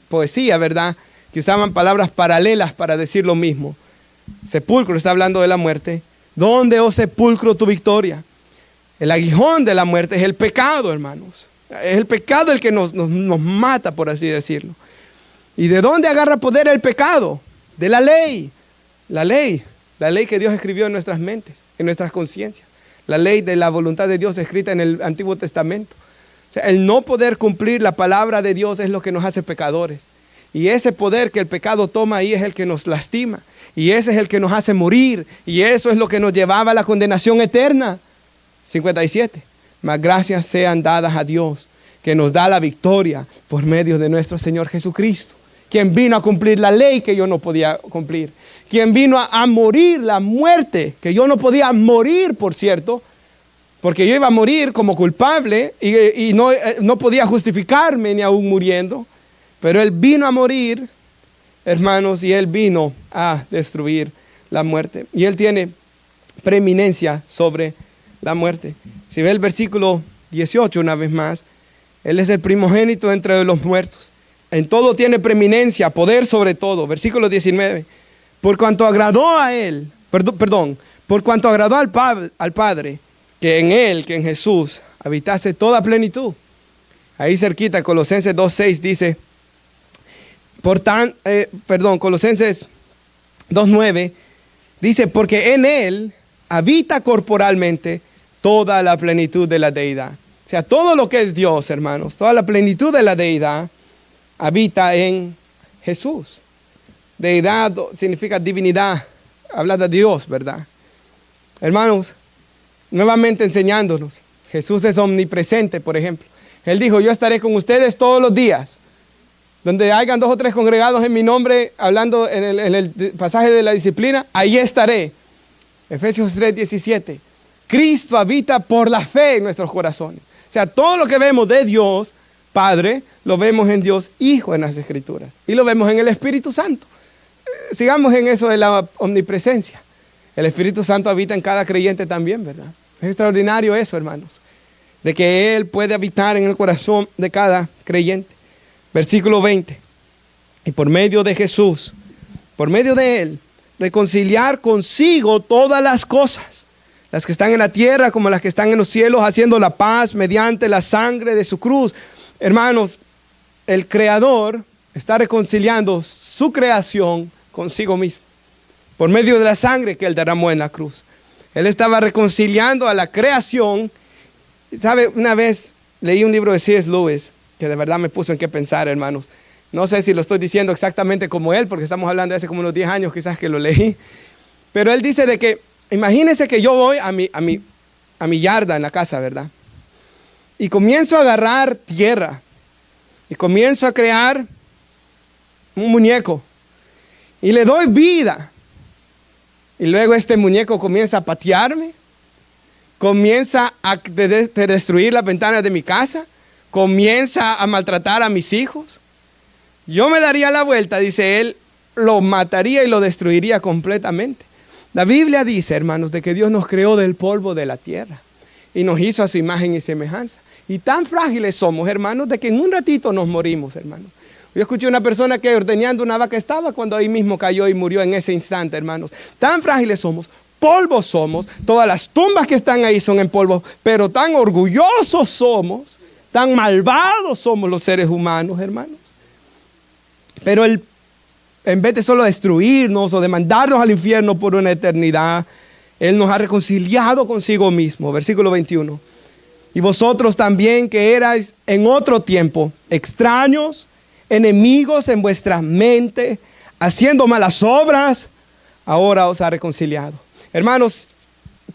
poesía, ¿verdad? Que usaban palabras paralelas para decir lo mismo. Sepulcro está hablando de la muerte. ¿Dónde, oh sepulcro, tu victoria? El aguijón de la muerte es el pecado, hermanos. Es el pecado el que nos mata, por así decirlo. ¿Y de dónde agarra poder el pecado? De la ley. La ley que Dios escribió en nuestras mentes, en nuestras conciencias. La ley de la voluntad de Dios escrita en el Antiguo Testamento. O sea, el no poder cumplir la palabra de Dios es lo que nos hace pecadores. Y ese poder que el pecado toma ahí es el que nos lastima. Y ese es el que nos hace morir. Y eso es lo que nos llevaba a la condenación eterna. 57. Mas gracias sean dadas a Dios, que nos da la victoria por medio de nuestro Señor Jesucristo, quien vino a cumplir la ley que yo no podía cumplir, quien vino a morir la muerte que yo no podía morir, por cierto, porque yo iba a morir como culpable y no podía justificarme ni aún muriendo, pero Él vino a morir, hermanos, y Él vino a destruir la muerte. Y Él tiene preeminencia sobre la muerte. Si ve el versículo 18 una vez más, Él es el primogénito entre los muertos. En todo tiene preeminencia, poder sobre todo. Versículo 19. Por cuanto agradó a Él, por cuanto agradó al Padre, que en Él, que en Jesús, habitase toda plenitud. Ahí cerquita, Colosenses 2.6 dice, Colosenses 2.9 dice, porque en Él habita corporalmente toda la plenitud de la deidad. O sea, todo lo que es Dios, hermanos, toda la plenitud de la deidad habita en Jesús. Deidad significa divinidad, habla de Dios, ¿verdad? Hermanos, nuevamente enseñándonos, Jesús es omnipresente, por ejemplo. Él dijo, yo estaré con ustedes todos los días. Donde hayan 2 o 3 congregados en mi nombre, hablando en el pasaje de la disciplina, ahí estaré. Efesios 3:17. Cristo habita por la fe en nuestros corazones. O sea, todo lo que vemos de Dios Padre, lo vemos en Dios Hijo en las Escrituras. Y lo vemos en el Espíritu Santo. Sigamos en eso de la omnipresencia. El Espíritu Santo habita en cada creyente también, ¿verdad? Es extraordinario eso, hermanos. De que Él puede habitar en el corazón de cada creyente. Versículo 20. Y por medio de Jesús, por medio de Él, reconciliar consigo todas las cosas, las que están en la tierra como las que están en los cielos, haciendo la paz mediante la sangre de su cruz. Hermanos, el Creador está reconciliando su creación consigo mismo, por medio de la sangre que Él derramó en la cruz. Él estaba reconciliando a la creación. ¿Sabe? Una vez leí un libro de C.S. Lewis, que de verdad me puso en qué pensar, hermanos. No sé si lo estoy diciendo exactamente como él, porque estamos hablando de hace como unos 10 años quizás que lo leí. Pero él dice de que, imagínense que yo voy a mi yarda en la casa, ¿verdad? Y comienzo a agarrar tierra. Y comienzo a crear un muñeco. Y le doy vida. Y luego este muñeco comienza a patearme. Comienza a destruir las ventanas de mi casa. Comienza a maltratar a mis hijos. Yo me daría la vuelta, dice él, lo mataría y lo destruiría completamente. La Biblia dice, hermanos, de que Dios nos creó del polvo de la tierra y nos hizo a su imagen y semejanza. Y tan frágiles somos, hermanos, de que en un ratito nos morimos, hermanos. Yo escuché una persona que ordeñando una vaca estaba cuando ahí mismo cayó y murió en ese instante, hermanos. Tan frágiles somos, polvo somos, todas las tumbas que están ahí son en polvo, pero tan orgullosos somos, tan malvados somos los seres humanos, hermanos. Pero Él, en vez de solo destruirnos o de mandarnos al infierno por una eternidad, Él nos ha reconciliado consigo mismo. Versículo 21. Y vosotros también que erais en otro tiempo extraños, enemigos en vuestra mente, haciendo malas obras, ahora os ha reconciliado. Hermanos,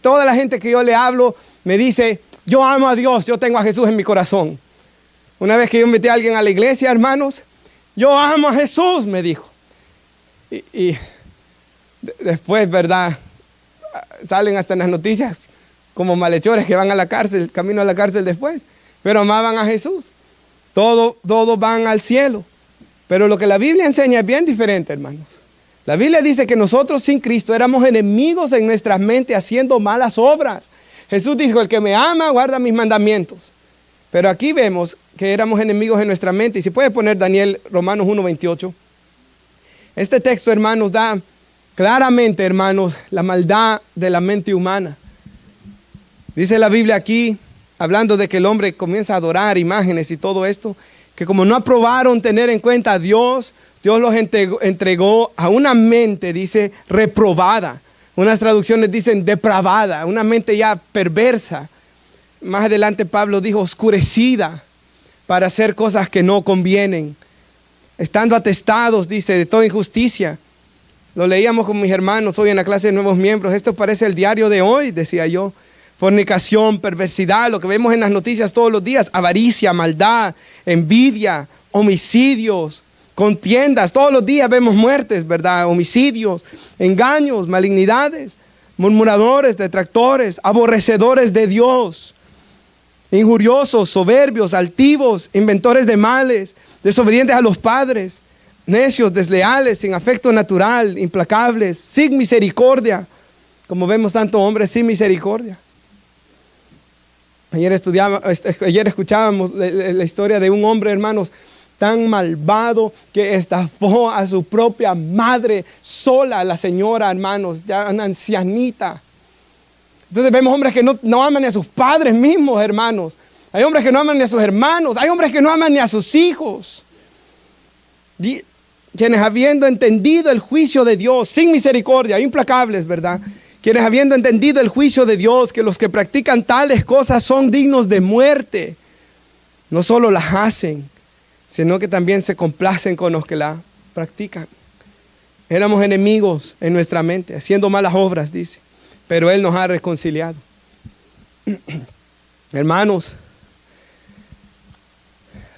toda la gente que yo le hablo me dice, yo amo a Dios, yo tengo a Jesús en mi corazón. Una vez que yo metí a alguien a la iglesia, hermanos, yo amo a Jesús, me dijo. Y después, ¿verdad? Salen hasta en las noticias como malhechores que van a la cárcel, camino a la cárcel después. Pero amaban a Jesús. Todos van al cielo. Pero lo que la Biblia enseña es bien diferente, hermanos. La Biblia dice que nosotros sin Cristo éramos enemigos en nuestras mentes haciendo malas obras. Jesús dijo, el que me ama guarda mis mandamientos. Pero aquí vemos que éramos enemigos en nuestra mente. Y si puede poner Romanos 1:28. Este texto, hermanos, da claramente, hermanos, la maldad de la mente humana. Dice la Biblia aquí, hablando de que el hombre comienza a adorar imágenes y todo esto, que como no aprobaron tener en cuenta a Dios, Dios los entregó a una mente, dice, reprobada. Unas traducciones dicen depravada, una mente ya perversa. Más adelante Pablo dijo oscurecida para hacer cosas que no convienen. Estando atestados, dice, de toda injusticia. Lo leíamos con mis hermanos hoy en la clase de nuevos miembros. Esto parece el diario de hoy, decía yo. Fornicación, perversidad, lo que vemos en las noticias todos los días. Avaricia, maldad, envidia, homicidios, contiendas. Todos los días vemos muertes, ¿verdad? Homicidios, engaños, malignidades, murmuradores, detractores, aborrecedores de Dios, injuriosos, soberbios, altivos, inventores de males, desobedientes a los padres, necios, desleales, sin afecto natural, implacables, sin misericordia. Como vemos tantos hombres sin misericordia. Ayer escuchábamos la historia de un hombre, hermanos, tan malvado que estafó a su propia madre sola, la señora, hermanos, ya una ancianita. Entonces vemos hombres que no aman ni a sus padres mismos, hermanos. Hay hombres que no aman ni a sus hermanos. Hay hombres que no aman ni a sus hijos. Quienes habiendo entendido el juicio de Dios, sin misericordia, implacables, ¿verdad? Quienes habiendo entendido el juicio de Dios, que los que practican tales cosas son dignos de muerte, no solo las hacen, sino que también se complacen con los que la practican. Éramos enemigos en nuestra mente, haciendo malas obras, dice, pero Él nos ha reconciliado. Hermanos,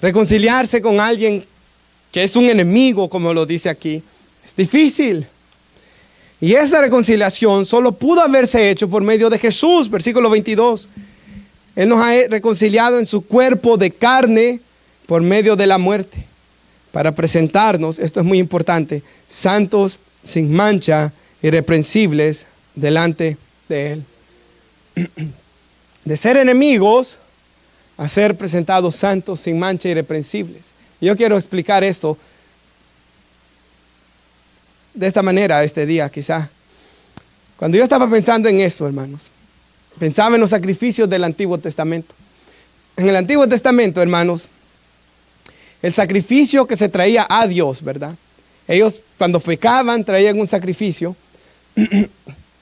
reconciliarse con alguien que es un enemigo, como lo dice aquí, es difícil. Y esa reconciliación solo pudo haberse hecho por medio de Jesús, versículo 22. Él nos ha reconciliado en su cuerpo de carne por medio de la muerte, para presentarnos, esto es muy importante, santos, sin mancha, irreprensibles delante de Él. De ser enemigos a ser presentados santos, sin mancha, irreprensibles. Y yo quiero explicar esto de esta manera este día, quizá. Cuando yo estaba pensando en esto, hermanos, pensaba en los sacrificios del Antiguo Testamento. En el Antiguo Testamento, hermanos, el sacrificio que se traía a Dios, ¿verdad? Ellos cuando pecaban traían un sacrificio.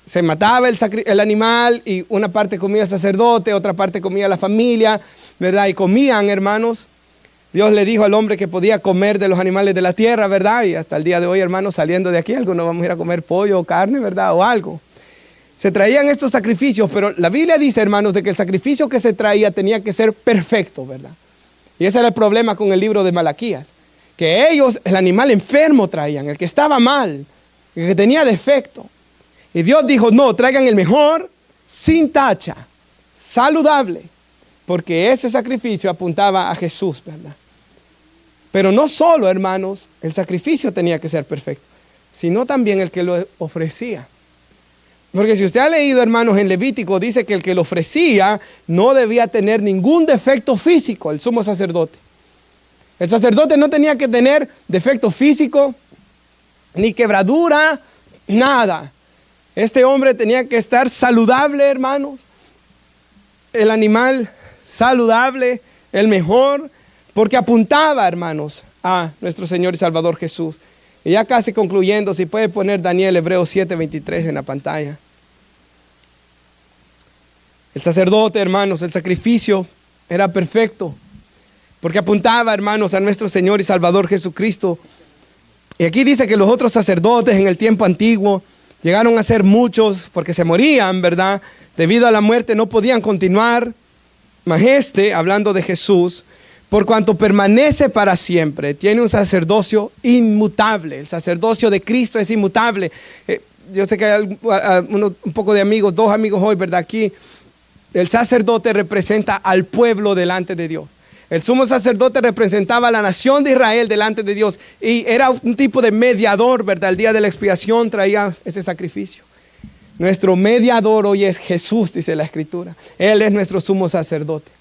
Se mataba el animal y una parte comía el sacerdote, otra parte comía la familia, ¿verdad? Y comían, hermanos. Dios le dijo al hombre que podía comer de los animales de la tierra, ¿verdad? Y hasta el día de hoy, hermanos, saliendo de aquí, algunos vamos a ir a comer pollo o carne, ¿verdad? O algo. Se traían estos sacrificios, pero la Biblia dice, hermanos, de que el sacrificio que se traía tenía que ser perfecto, ¿verdad? Y ese era el problema con el libro de Malaquías. Que ellos, el animal enfermo traían, el que estaba mal, el que tenía defecto. Y Dios dijo, no, traigan el mejor, sin tacha, saludable. Porque ese sacrificio apuntaba a Jesús, ¿verdad? Pero no solo, hermanos, el sacrificio tenía que ser perfecto, sino también el que lo ofrecía. Porque si usted ha leído, hermanos, en Levítico, dice que el que lo ofrecía no debía tener ningún defecto físico, el sumo sacerdote. El sacerdote no tenía que tener defecto físico, ni quebradura, nada. Este hombre tenía que estar saludable, hermanos. El animal saludable, el mejor, porque apuntaba, hermanos, a nuestro Señor y Salvador Jesús. Y ya casi concluyendo, si puede poner Daniel Hebreos 7:23 en la pantalla. El sacerdote, hermanos, el sacrificio era perfecto, porque apuntaba, hermanos, a nuestro Señor y Salvador Jesucristo. Y aquí dice que los otros sacerdotes en el tiempo antiguo llegaron a ser muchos porque se morían, ¿verdad? Debido a la muerte no podían continuar. Mas hablando de Jesús, por cuanto permanece para siempre, tiene un sacerdocio inmutable. El sacerdocio de Cristo es inmutable. Yo sé que hay un poco de amigos, 2 amigos hoy, ¿verdad? Aquí el sacerdote representa al pueblo delante de Dios. El sumo sacerdote representaba a la nación de Israel delante de Dios y era un tipo de mediador, ¿verdad? El día de la expiación traía ese sacrificio. Nuestro mediador hoy es Jesús, dice la Escritura. Él es nuestro sumo sacerdote.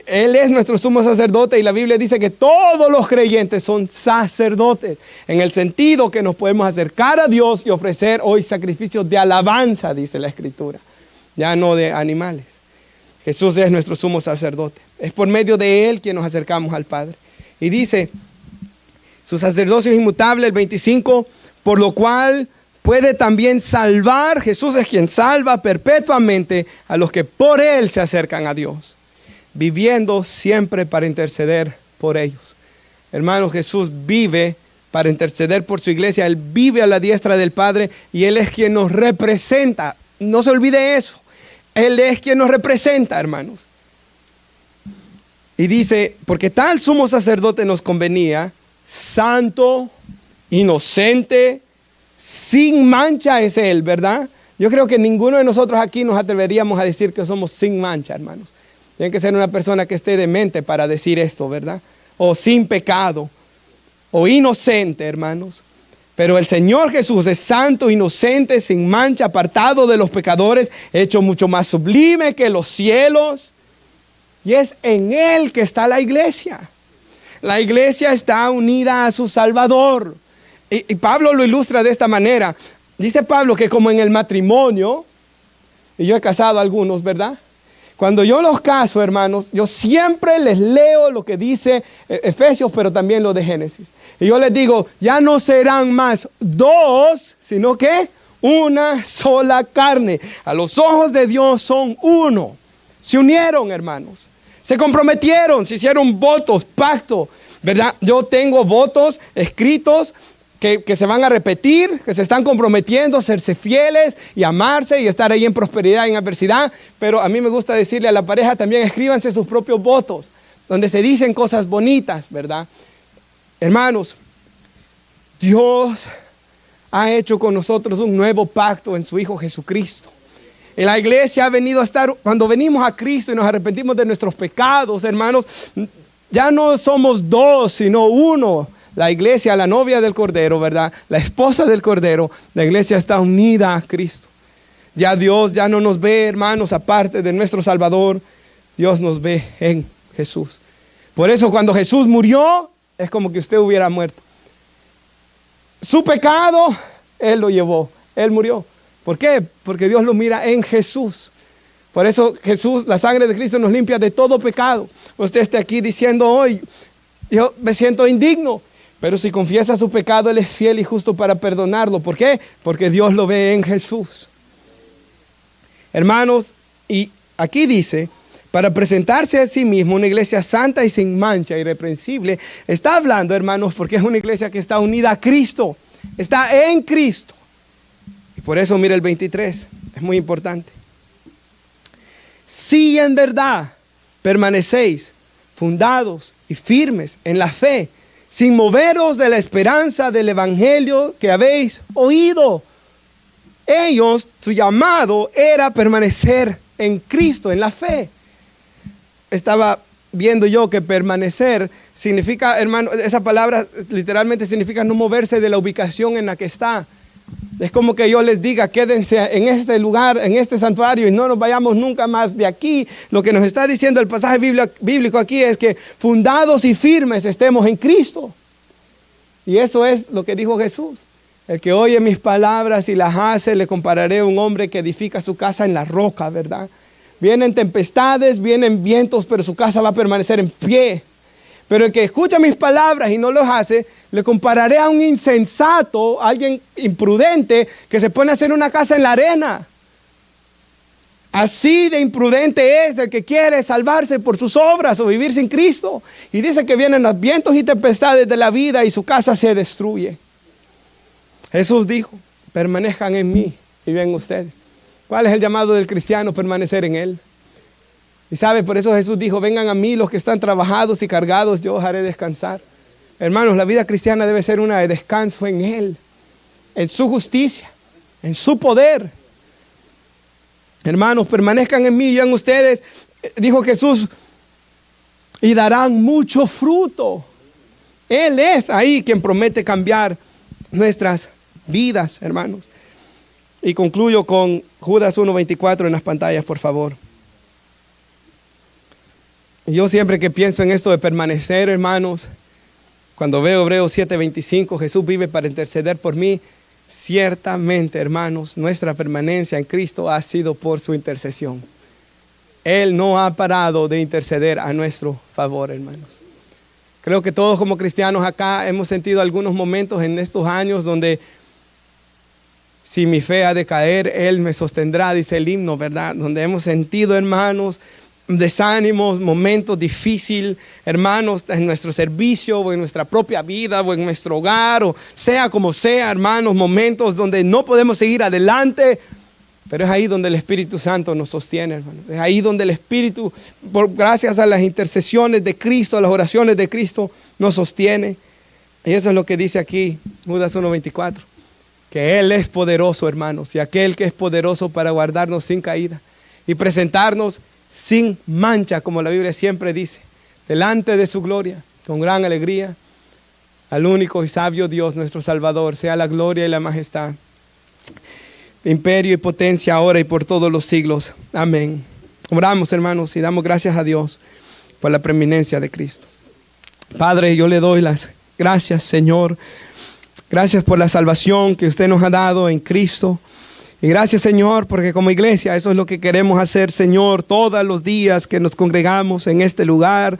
Él es nuestro sumo sacerdote y la Biblia dice que todos los creyentes son sacerdotes, en el sentido que nos podemos acercar a Dios y ofrecer hoy sacrificios de alabanza, dice la Escritura. ya no de animales. Jesús es nuestro sumo sacerdote. Es por medio de Él que nos acercamos al Padre. Y dice, su sacerdocio es inmutable, el 25, por lo cual puede también salvar. Jesús es quien salva perpetuamente a los que por Él se acercan a Dios, viviendo siempre para interceder por ellos. Hermanos, Jesús vive para interceder por su iglesia. Él vive a la diestra del Padre y Él es quien nos representa. No se olvide eso. Él es quien nos representa, hermanos. Y dice, porque tal sumo sacerdote nos convenía, santo, inocente, sin mancha es Él, ¿verdad? Yo creo que ninguno de nosotros aquí nos atreveríamos a decir que somos sin mancha, hermanos. Tiene que ser una persona que esté demente para decir esto, ¿verdad? O sin pecado, o inocente, hermanos. Pero el Señor Jesús es santo, inocente, sin mancha, apartado de los pecadores, hecho mucho más sublime que los cielos. Y es en Él que está la iglesia. La iglesia está unida a su Salvador. Y Pablo lo ilustra de esta manera. Dice Pablo que como en el matrimonio, y yo he casado a algunos, ¿verdad? Cuando yo los caso, hermanos, yo siempre les leo lo que dice Efesios, pero también lo de Génesis. Y yo les digo, ya no serán más dos, sino que una sola carne. A los ojos de Dios son uno. Se unieron, hermanos. Se comprometieron, se hicieron votos, pacto, ¿verdad? Yo tengo votos escritos que se van a repetir, que se están comprometiendo a serse fieles y amarse y estar ahí en prosperidad y en adversidad. Pero a mí me gusta decirle a la pareja también, escríbanse sus propios votos, donde se dicen cosas bonitas, ¿verdad? Hermanos, Dios ha hecho con nosotros un nuevo pacto en su Hijo Jesucristo. Y la iglesia ha venido a estar, cuando venimos a Cristo y nos arrepentimos de nuestros pecados, hermanos, ya no somos dos, sino uno. La iglesia, la novia del Cordero, ¿verdad? La esposa del Cordero, la iglesia está unida a Cristo. Ya Dios ya no nos ve, hermanos, aparte de nuestro Salvador. Dios nos ve en Jesús. Por eso cuando Jesús murió, es como que usted hubiera muerto. Su pecado, Él lo llevó. Él murió. ¿Por qué? Porque Dios lo mira en Jesús. Por eso Jesús, la sangre de Cristo nos limpia de todo pecado. Usted está aquí diciendo hoy, yo me siento indigno. Pero si confiesa su pecado, Él es fiel y justo para perdonarlo. ¿Por qué? Porque Dios lo ve en Jesús. Hermanos, y aquí dice, para presentarse a sí mismo una iglesia santa y sin mancha, irreprensible. Está hablando, hermanos, porque es una iglesia que está unida a Cristo. Está en Cristo. Y por eso mira el 23, es muy importante. Si en verdad permanecéis fundados y firmes en la fe, sin moveros de la esperanza del evangelio que habéis oído. Ellos, su llamado era permanecer en Cristo, en la fe. Estaba viendo yo que permanecer significa, hermano, esa palabra literalmente significa no moverse de la ubicación en la que está. Es como que yo les diga, quédense en este lugar, en este santuario y no nos vayamos nunca más de aquí. Lo que nos está diciendo el pasaje bíblico aquí es que fundados y firmes estemos en Cristo. Y eso es lo que dijo Jesús. El que oye mis palabras y las hace, le compararé a un hombre que edifica su casa en la roca, ¿verdad? Vienen tempestades, vienen vientos, pero su casa va a permanecer en pie. Pero el que escucha mis palabras y no los hace, le compararé a un insensato, a alguien imprudente que se pone a hacer una casa en la arena. Así de imprudente es el que quiere salvarse por sus obras o vivir sin Cristo. Y dice que vienen los vientos y tempestades de la vida y su casa se destruye. Jesús dijo, permanezcan en mí y ven ustedes. ¿Cuál es el llamado del cristiano? Permanecer en Él. Y sabe, por eso Jesús dijo, vengan a mí los que están trabajados y cargados, yo os haré descansar. Hermanos, la vida cristiana debe ser una de descanso en Él, en su justicia, en su poder. Hermanos, permanezcan en mí y en ustedes, dijo Jesús, y darán mucho fruto. Él es ahí quien promete cambiar nuestras vidas, hermanos. Y concluyo con Judas 1:24 en las pantallas, por favor. Yo siempre que pienso en esto de permanecer, hermanos, cuando veo Hebreos 7:25, Jesús vive para interceder por mí, ciertamente, hermanos, nuestra permanencia en Cristo ha sido por su intercesión. Él no ha parado de interceder a nuestro favor, hermanos. Creo que todos como cristianos acá hemos sentido algunos momentos en estos años donde si mi fe ha de caer, Él me sostendrá, dice el himno, ¿verdad? Donde hemos sentido, hermanos, desánimos, momentos difíciles, hermanos, en nuestro servicio o en nuestra propia vida o en nuestro hogar, o sea como sea, hermanos, momentos donde no podemos seguir adelante. Pero es ahí donde el Espíritu Santo nos sostiene, hermanos. Es ahí donde el Espíritu, gracias a las intercesiones de Cristo, a las oraciones de Cristo, nos sostiene. Y eso es lo que dice aquí Judas 1:24. Que Él es poderoso, hermanos. Y aquel que es poderoso para guardarnos sin caída. Y presentarnos sin mancha, como la Biblia siempre dice. Delante de su gloria, con gran alegría. Al único y sabio Dios, nuestro Salvador, sea la gloria y la majestad, imperio y potencia ahora y por todos los siglos. Amén. Oramos, hermanos, y damos gracias a Dios por la preeminencia de Cristo. Padre, yo le doy las gracias, Señor. Gracias por la salvación que usted nos ha dado en Cristo. Y gracias, Señor, porque como iglesia eso es lo que queremos hacer, Señor, todos los días que nos congregamos en este lugar.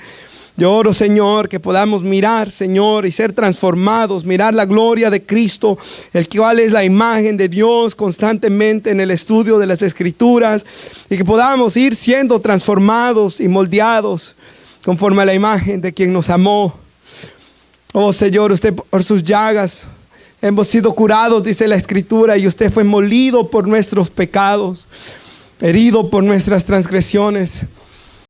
Yo oro, Señor, que podamos mirar, Señor, y ser transformados, mirar la gloria de Cristo, el cual es la imagen de Dios constantemente en el estudio de las Escrituras, y que podamos ir siendo transformados y moldeados conforme a la imagen de quien nos amó. Oh, Señor, usted por sus llagas hemos sido curados, dice la Escritura, y usted fue molido por nuestros pecados, herido por nuestras transgresiones.